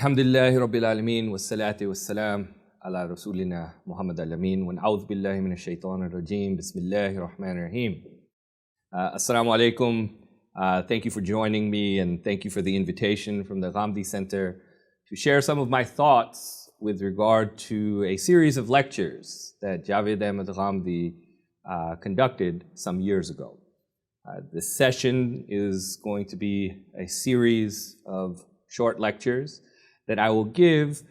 Alhamdulillahi Rabbil Alameen wa salatu wa salam ala Rasulina Muhammad al-Amin wa na'udhu billahi minash shaitanir rajim. Bismillahir Rahmanir Rahim. Assalamu alaikum. Thank you for joining me and thank you for the invitation from the Ghamidi Center to share some of my thoughts with regard to a series of lectures that Javed Ahmed Ghamidi conducted some years ago. This session is going to be a series of short lectures that I will give,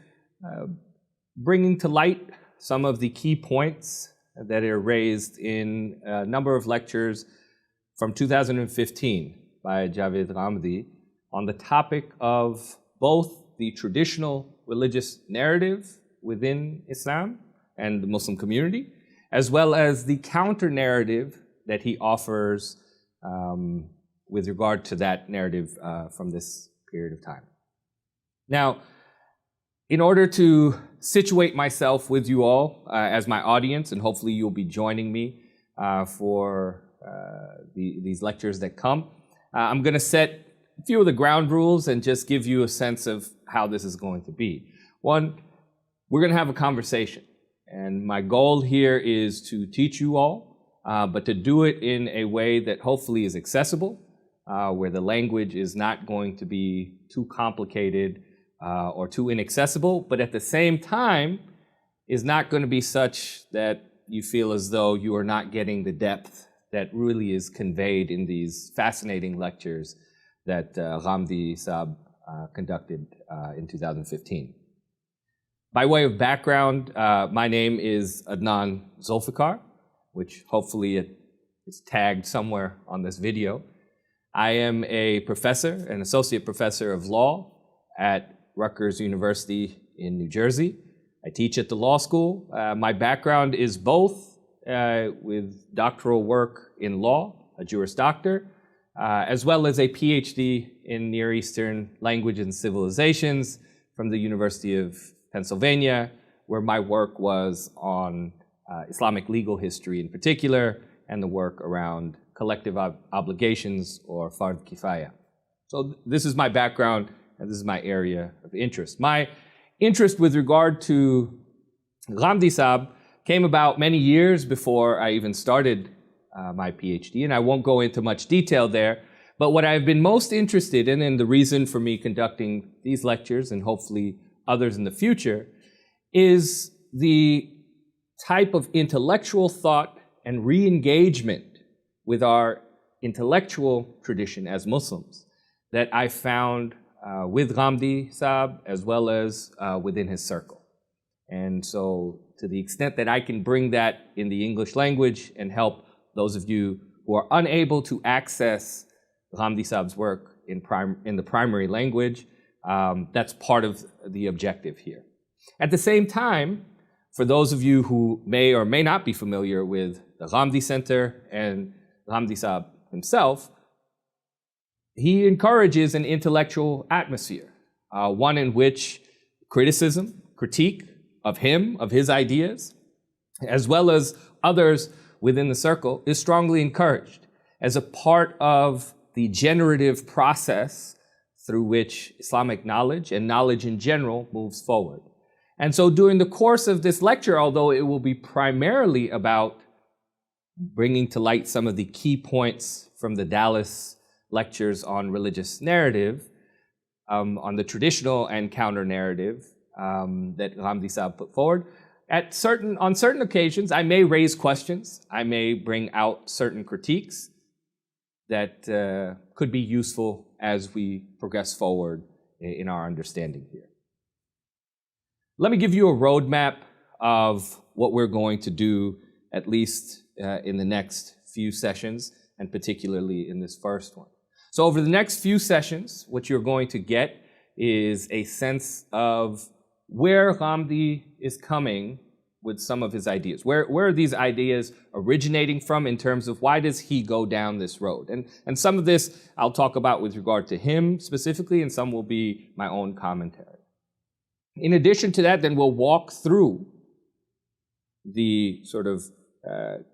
bringing to light some of the key points that are raised in a number of lectures from 2015 by Javed Ghamidi on the topic of both the traditional religious narrative within Islam and the Muslim community, as well as the counter-narrative that he offers with regard to that narrative from this period of time. Now, in order to situate myself with you all as my audience, and hopefully you'll be joining me for these lectures that come, I'm going to set a few of the ground rules and just give you a sense of how this is going to be. One, we're going to have a conversation, and my goal here is to teach you all, but to do it in a way that hopefully is accessible, where the language is not going to be too complicated or too inaccessible, but at the same time is not going to be such that you feel as though you are not getting the depth that really is conveyed in these fascinating lectures that Ghamidi Sahab conducted in 2015. By way of background, my name is Adnan Zulfiqar, which hopefully is tagged somewhere on this video. I am a professor, an associate professor of law at Rutgers University in New Jersey. I teach at the law school. My background is both with doctoral work in law, a Juris Doctor, as well as a PhD in Near Eastern Language and Civilizations from the University of Pennsylvania, where my work was on Islamic legal history in particular, and the work around collective obligations or fard kifaya. So this is my background, and this is my area of interest. My interest with regard to Ghamidi Sahab came about many years before I even started my PhD, and I won't go into much detail there, but what I've been most interested in, and the reason for me conducting these lectures and hopefully others in the future, is the type of intellectual thought and re-engagement with our intellectual tradition as Muslims that I found with Ghamidi Sahab as well as within his circle. And so to the extent that I can bring that in the English language and help those of you who are unable to access Ghamidi Sahab's work in the primary language, that's part of the objective here. At the same time, for those of you who may or may not be familiar with the Ghamidi Center and Ghamidi Sahab himself, he encourages an intellectual atmosphere, one in which criticism, critique of him, of his ideas, as well as others within the circle, is strongly encouraged as a part of the generative process through which Islamic knowledge and knowledge in general moves forward. And so during the course of this lecture, although it will be primarily about bringing to light some of the key points from the Dallas lectures on religious narrative, on the traditional and counter narrative that Ghamidi Sahab put forward, on certain occasions, I may raise questions. I may bring out certain critiques that could be useful as we progress forward in our understanding here. Let me give you a roadmap of what we're going to do, at least in the next few sessions, and particularly in this first one. So over the next few sessions, what you're going to get is a sense of where Ghamidi is coming with some of his ideas. Where are these ideas originating from in terms of why does he go down this road? And some of this I'll talk about with regard to him specifically, and some will be my own commentary. In addition to that, then we'll walk through the sort of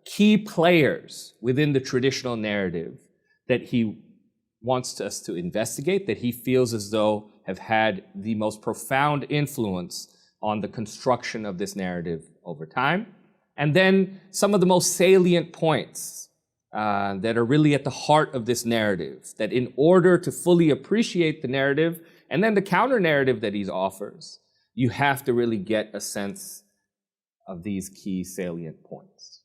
key players within the traditional narrative that he wants us to investigate, that he feels as though have had the most profound influence on the construction of this narrative over time. And then some of the most salient points that are really at the heart of this narrative, that in order to fully appreciate the narrative and then the counter narrative that he offers, you have to really get a sense of these key salient points.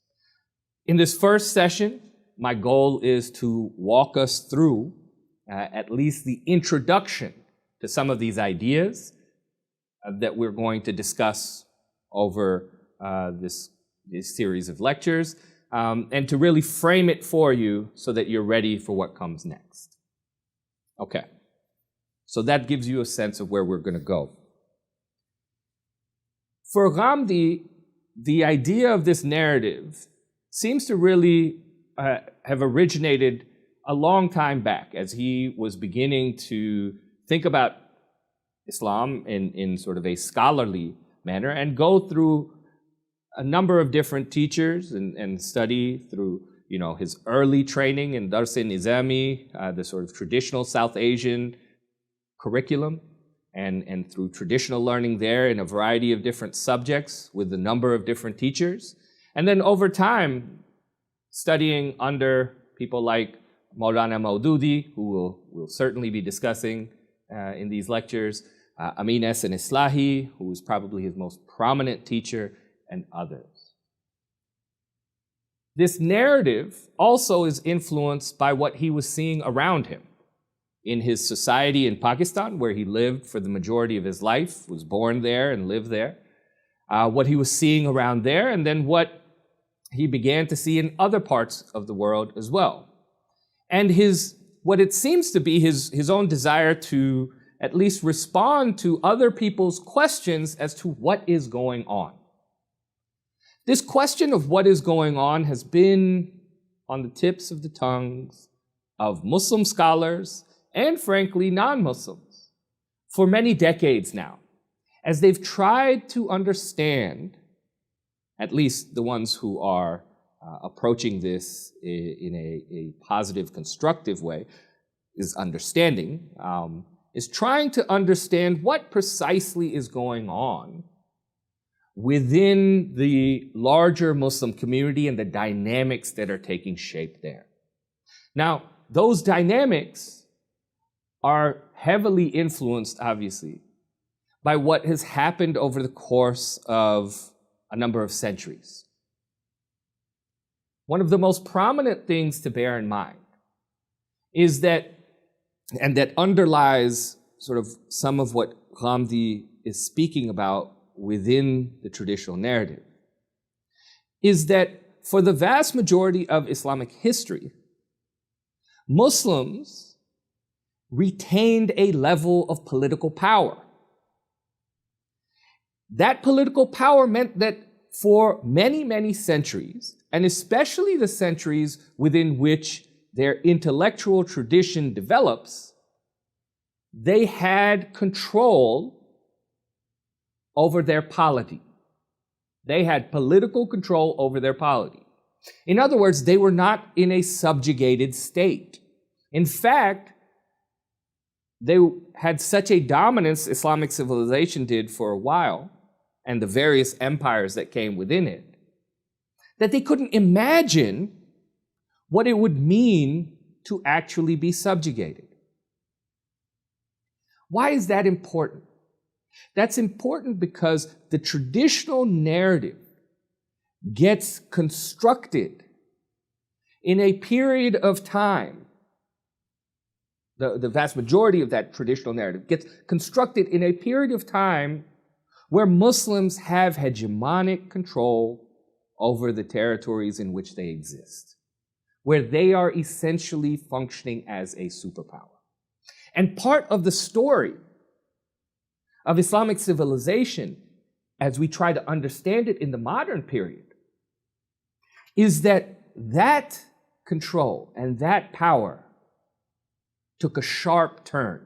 In this first session, my goal is to walk us through at least the introduction to some of these ideas that we're going to discuss over this series of lectures, and to really frame it for you so that you're ready for what comes next. Okay, so that gives you a sense of where we're going to go. For Ghamidi, the idea of this narrative seems to really have originated a long time back, as he was beginning to think about Islam in sort of a scholarly manner and go through a number of different teachers and study through, his early training in Dars-e-Nizami, the sort of traditional South Asian curriculum, and through traditional learning there in a variety of different subjects with a number of different teachers. And then over time, studying under people like Maulana Maududi, who we'll certainly be discussing in these lectures, Amin and Islahi, who is probably his most prominent teacher, and others. This narrative also is influenced by what he was seeing around him in his society in Pakistan, where he lived for the majority of his life, was born there and lived there, what he was seeing around there, and then what he began to see in other parts of the world as well. And what it seems to be his own desire to at least respond to other people's questions as to what is going on. This question of what is going on has been on the tips of the tongues of Muslim scholars and, frankly, non-Muslims for many decades now, as they've tried to understand, at least the ones who are approaching this in a positive, constructive way, is trying to understand what precisely is going on within the larger Muslim community and the dynamics that are taking shape there. Now, those dynamics are heavily influenced, obviously, by what has happened over the course of a number of centuries. One of the most prominent things to bear in mind is that, and that underlies sort of some of what Ghamidi is speaking about within the traditional narrative, is that for the vast majority of Islamic history, Muslims retained a level of political power. That political power meant that for many, many centuries, and especially the centuries within which their intellectual tradition develops, they had control over their polity. They had political control over their polity. In other words, they were not in a subjugated state. In fact, they had such a dominance, Islamic civilization did for a while, and the various empires that came within it, that they couldn't imagine what it would mean to actually be subjugated. Why is that important? That's important because the traditional narrative gets constructed in a period of time. The vast majority of that traditional narrative gets constructed in a period of time where Muslims have hegemonic control over the territories in which they exist, where they are essentially functioning as a superpower. And part of the story of Islamic civilization, as we try to understand it in the modern period, is that that control and that power took a sharp turn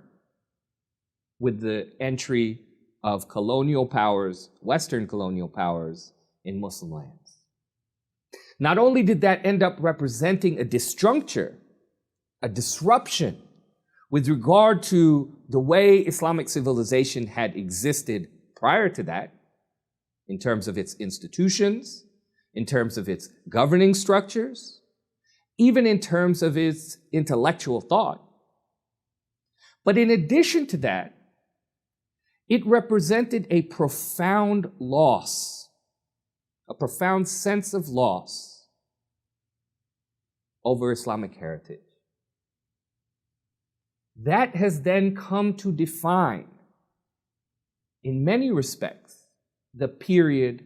with the entry of colonial powers, Western colonial powers, in Muslim lands. Not only did that end up representing a disjuncture, a disruption with regard to the way Islamic civilization had existed prior to that, in terms of its institutions, in terms of its governing structures, even in terms of its intellectual thought. But in addition to that, it represented a profound loss, a profound sense of loss over Islamic heritage. That has then come to define, in many respects, the period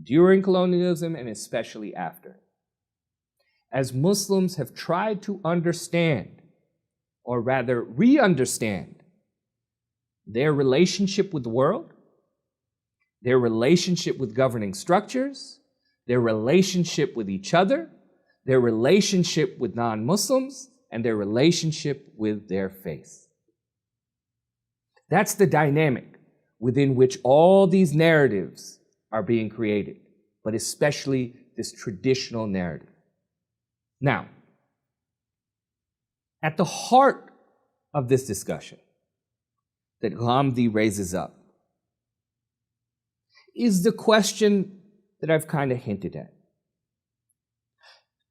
during colonialism and especially after. As Muslims have tried to understand, or rather re-understand, their relationship with the world, their relationship with governing structures, their relationship with each other, their relationship with non-Muslims, and their relationship with their faith. That's the dynamic within which all these narratives are being created, but especially this traditional narrative. Now, at the heart of this discussion that Ghamidi raises up is the question that I've kind of hinted at.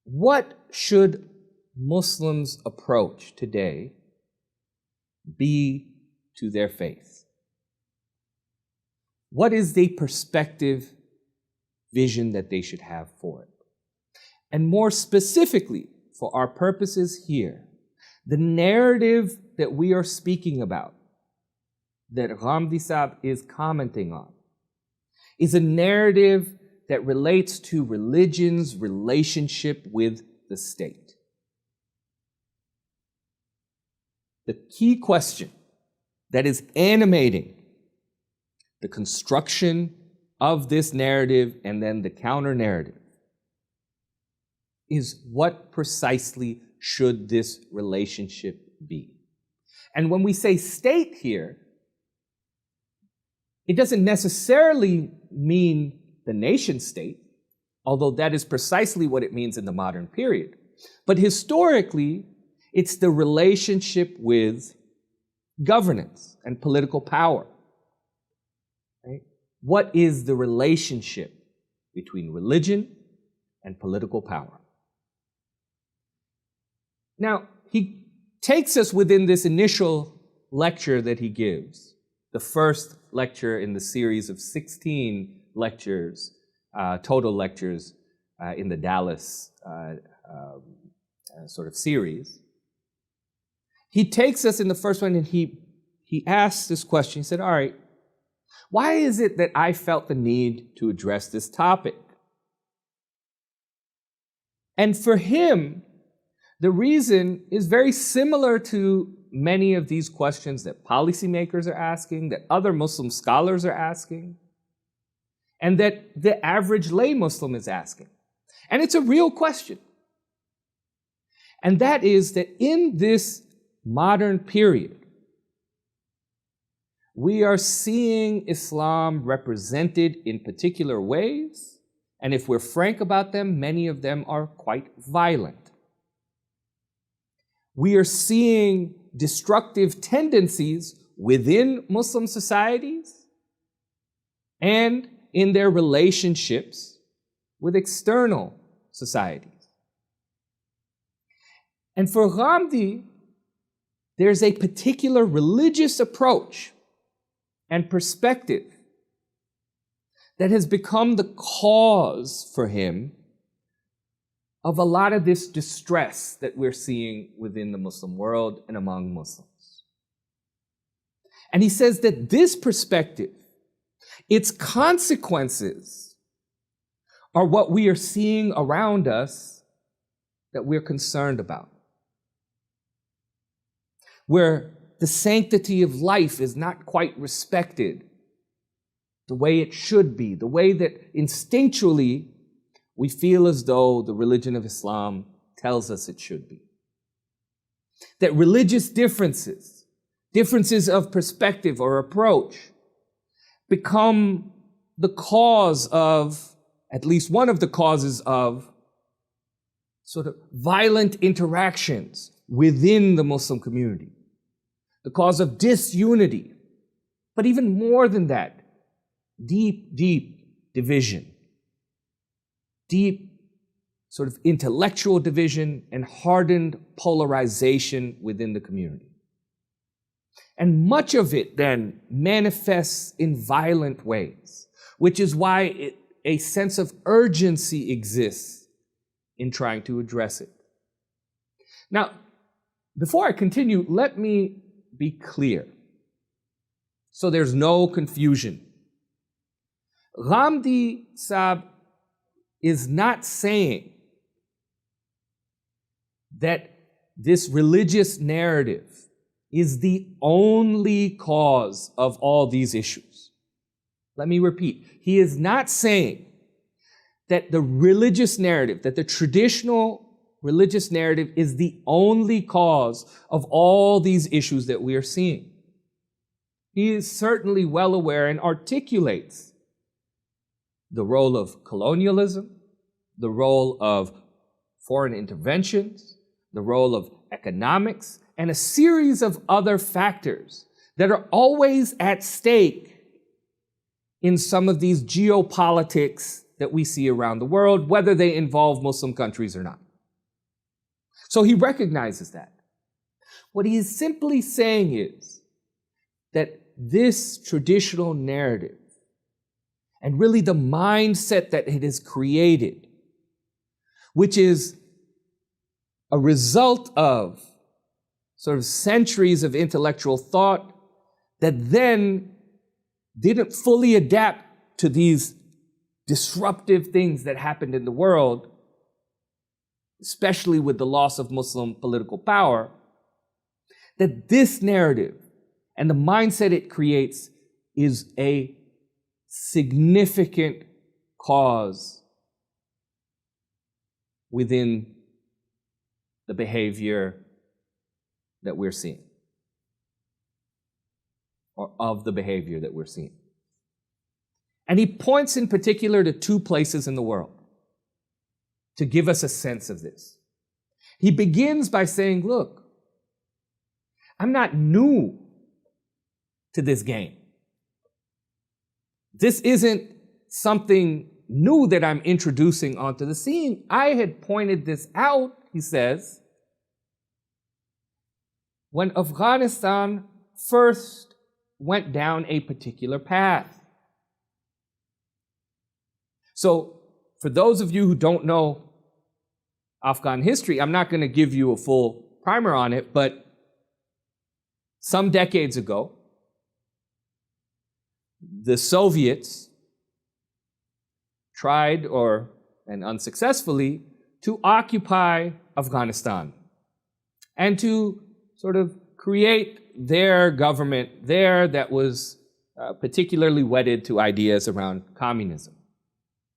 What should Muslims' approach today be to their faith? What is the perspective, vision that they should have for it? And more specifically, for our purposes here, the narrative that we are speaking about, that Ghamidi Sahib is commenting on, is a narrative that relates to religion's relationship with the state. The key question that is animating the construction of this narrative and then the counter-narrative is what precisely should this relationship be? And when we say state here, it doesn't necessarily mean the nation state, although that is precisely what it means in the modern period. But historically, it's the relationship with governance and political power. Right? What is the relationship between religion and political power? Now, he takes us within this initial lecture that he gives, the first lecture in the series of 16 lectures, total lectures in the Dallas sort of series. He takes us in the first one and he asks this question. He said, all right, why is it that I felt the need to address this topic? And for him, the reason is very similar to many of these questions that policymakers are asking, that other Muslim scholars are asking, and that the average lay Muslim is asking. And it's a real question. And that is that in this modern period, we are seeing Islam represented in particular ways, and if we're frank about them, many of them are quite violent. We are seeing destructive tendencies within Muslim societies and in their relationships with external societies. And for Ghamidi, there's a particular religious approach and perspective that has become the cause for him of a lot of this distress that we're seeing within the Muslim world and among Muslims. And he says that this perspective, its consequences, are what we are seeing around us that we're concerned about. Where the sanctity of life is not quite respected the way it should be, the way that instinctually we feel as though the religion of Islam tells us it should be. That religious differences, differences of perspective or approach, become the cause of, at least one of the causes of, sort of violent interactions within the Muslim community, the cause of disunity, but even more than that, deep, deep division, deep sort of intellectual division and hardened polarization within the community. And much of it then manifests in violent ways, which is why a sense of urgency exists in trying to address it. Now, before I continue, let me be clear, so there's no confusion. Ghamidi Saab is not saying that this religious narrative is the only cause of all these issues. Let me repeat. He is not saying that the religious narrative, that the traditional religious narrative is the only cause of all these issues that we are seeing. He is certainly well aware and articulates the role of colonialism, the role of foreign interventions, the role of economics, and a series of other factors that are always at stake in some of these geopolitics that we see around the world, whether they involve Muslim countries or not. So he recognizes that. What he is simply saying is that this traditional narrative and really the mindset that it has created, which is a result of sort of centuries of intellectual thought that then didn't fully adapt to these disruptive things that happened in the world, especially with the loss of Muslim political power, that this narrative and the mindset it creates is a significant cause within the behavior that we're seeing, or of the behavior that we're seeing. And he points in particular to two places in the world to give us a sense of this. He begins by saying, look, I'm not new to this game. This isn't something new that I'm introducing onto the scene. I had pointed this out, he says, when Afghanistan first went down a particular path. So, for those of you who don't know Afghan history, I'm not going to give you a full primer on it, but some decades ago, the Soviets tried, and unsuccessfully, to occupy Afghanistan and to sort of create their government there that was particularly wedded to ideas around communism.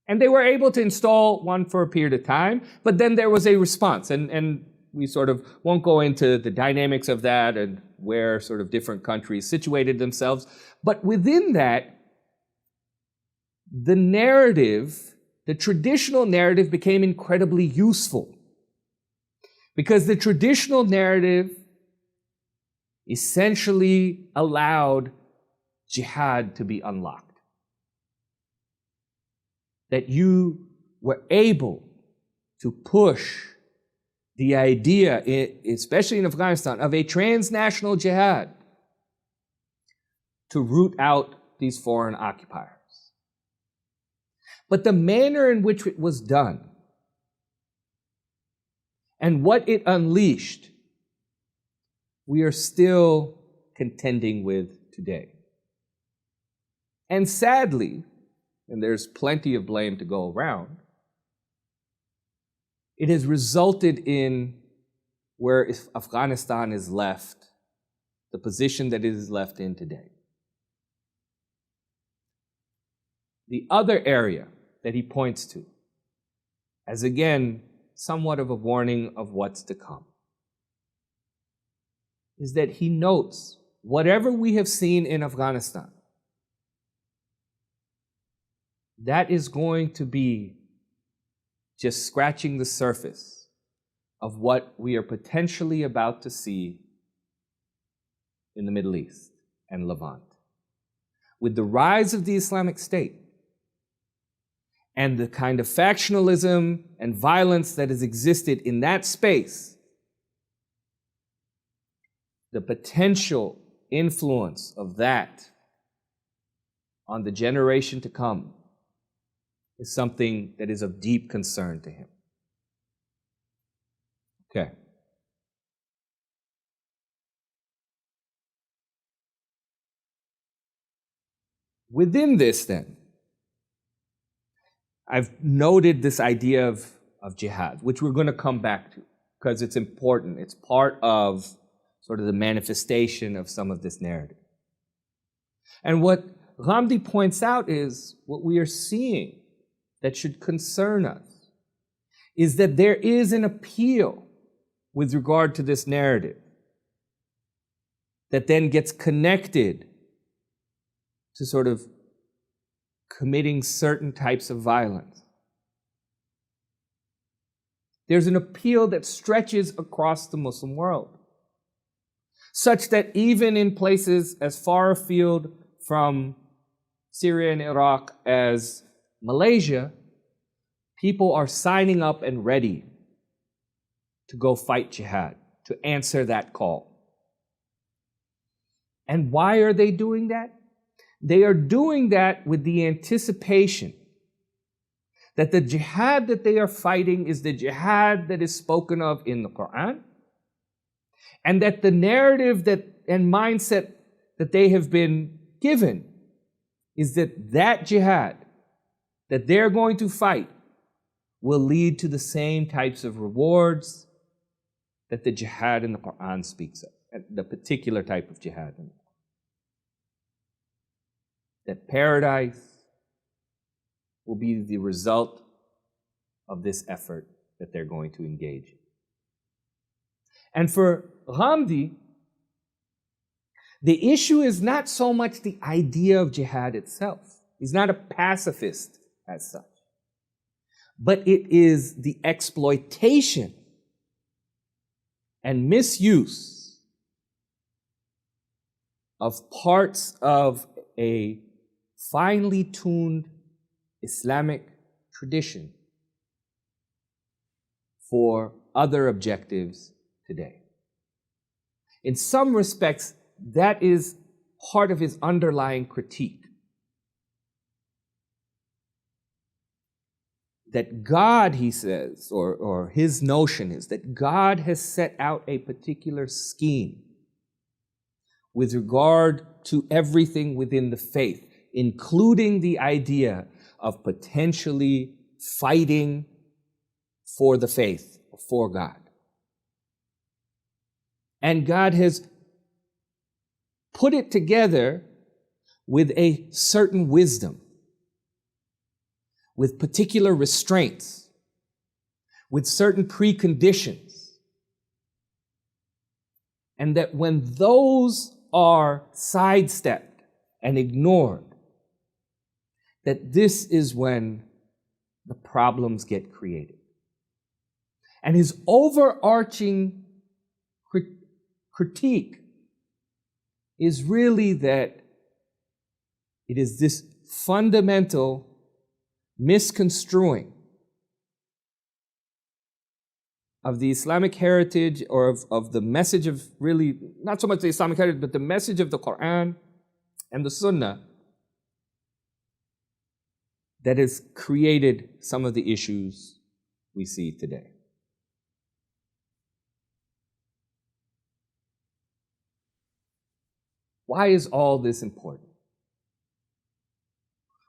And they were able to install one for a period of time, but then there was a response. And we sort of won't go into the dynamics of that and where sort of different countries situated themselves. But within that, the narrative, the traditional narrative became incredibly useful. Because the traditional narrative essentially allowed jihad to be unlocked. That you were able to push the idea, especially in Afghanistan, of a transnational jihad to root out these foreign occupiers. But the manner in which it was done and what it unleashed, we are still contending with today. And sadly, and there's plenty of blame to go around, it has resulted in where Afghanistan is left, the position that it is left in today. The other area that he points to, as again, somewhat of a warning of what's to come, is that he notes whatever we have seen in Afghanistan, that is going to be just scratching the surface of what we are potentially about to see in the Middle East and Levant. With the rise of the Islamic State and the kind of factionalism and violence that has existed in that space, the potential influence of that on the generation to come is something that is of deep concern to him. Okay. Within this, then, I've noted this idea of jihad, which we're going to come back to because it's important. It's part of sort of the manifestation of some of this narrative. And what Ghamidi points out is what we are seeing that should concern us is that there is an appeal with regard to this narrative that then gets connected to sort of committing certain types of violence. There's an appeal that stretches across the Muslim world, such that even in places as far afield from Syria and Iraq as Malaysia, people are signing up and ready to go fight jihad, to answer that call. And why are they doing that? They are doing that with the anticipation that the jihad that they are fighting is the jihad that is spoken of in the Quran, and that the narrative and mindset that they have been given is that jihad that they're going to fight will lead to the same types of rewards that the jihad in the Quran speaks of, the particular type of jihad. That paradise will be the result of this effort that they're going to engage in. And for Ghamidi, the issue is not so much the idea of jihad itself. He's not a pacifist as such. But it is the exploitation and misuse of parts of a finely tuned Islamic tradition for other objectives today. In some respects, that is part of his underlying critique. That God, he says, or his notion is that God has set out a particular scheme with regard to everything within the faith, including the idea of potentially fighting for the faith, for God. And God has put it together with a certain wisdom, with particular restraints, with certain preconditions. And that when those are sidestepped and ignored, that this is when the problems get created. And his overarching critique is really that it is this fundamental misconstruing of the Islamic heritage, or of the message of, really, not so much the Islamic heritage, but the message of the Quran and the Sunnah, that has created some of the issues we see today. Why is all this important?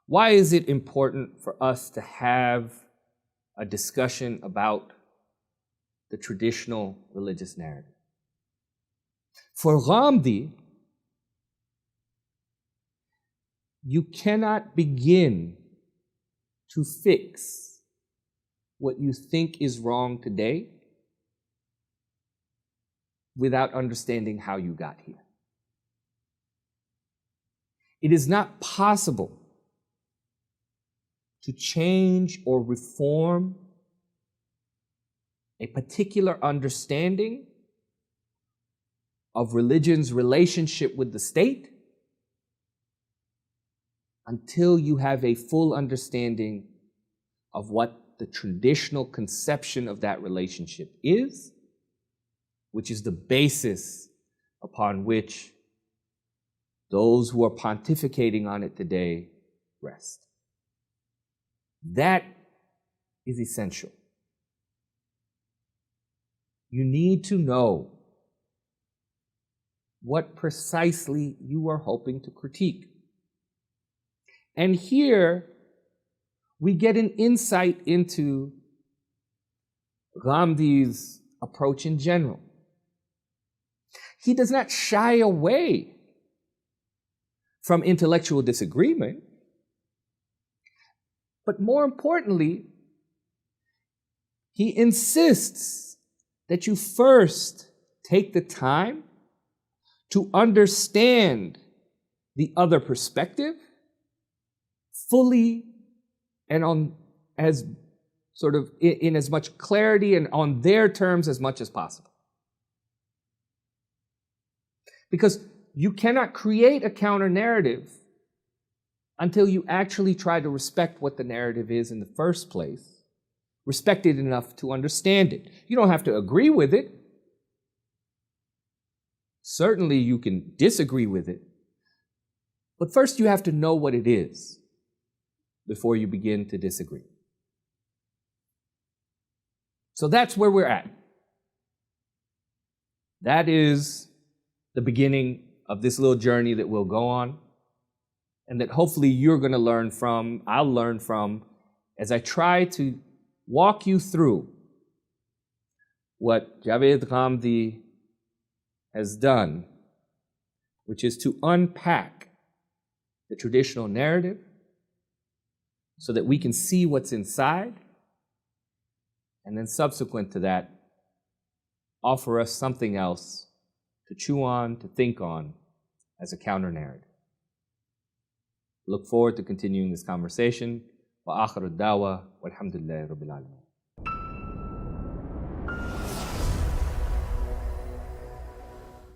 Why is it important for us to have a discussion about the traditional religious narrative? For Ghamidi, you cannot begin to fix what you think is wrong today without understanding how you got here. It is not possible to change or reform a particular understanding of religion's relationship with the state until you have a full understanding of what the traditional conception of that relationship is, which is the basis upon which those who are pontificating on it today rest. That is essential. You need to know what precisely you are hoping to critique. And here we get an insight into Ghamdi's approach in general. He does not shy away from intellectual disagreement, but more importantly, he insists that you first take the time to understand the other perspective fully and on as sort of in as much clarity and on their terms as much as possible. Because you cannot create a counter narrative until you actually try to respect what the narrative is in the first place, respect it enough to understand it. You don't have to agree with it. Certainly you can disagree with it. But first you have to know what it is before you begin to disagree. So that's where we're at. That is the beginning of this little journey that we'll go on, and that hopefully you're going to learn from, I'll learn from, as I try to walk you through what Javed Ghamidi has done, which is to unpack the traditional narrative so that we can see what's inside, and then subsequent to that, offer us something else to chew on, to think on as a counter narrative. Look forward to continuing this conversation. Wa akhiru da'wa walhamdulillahi rabbil alamin.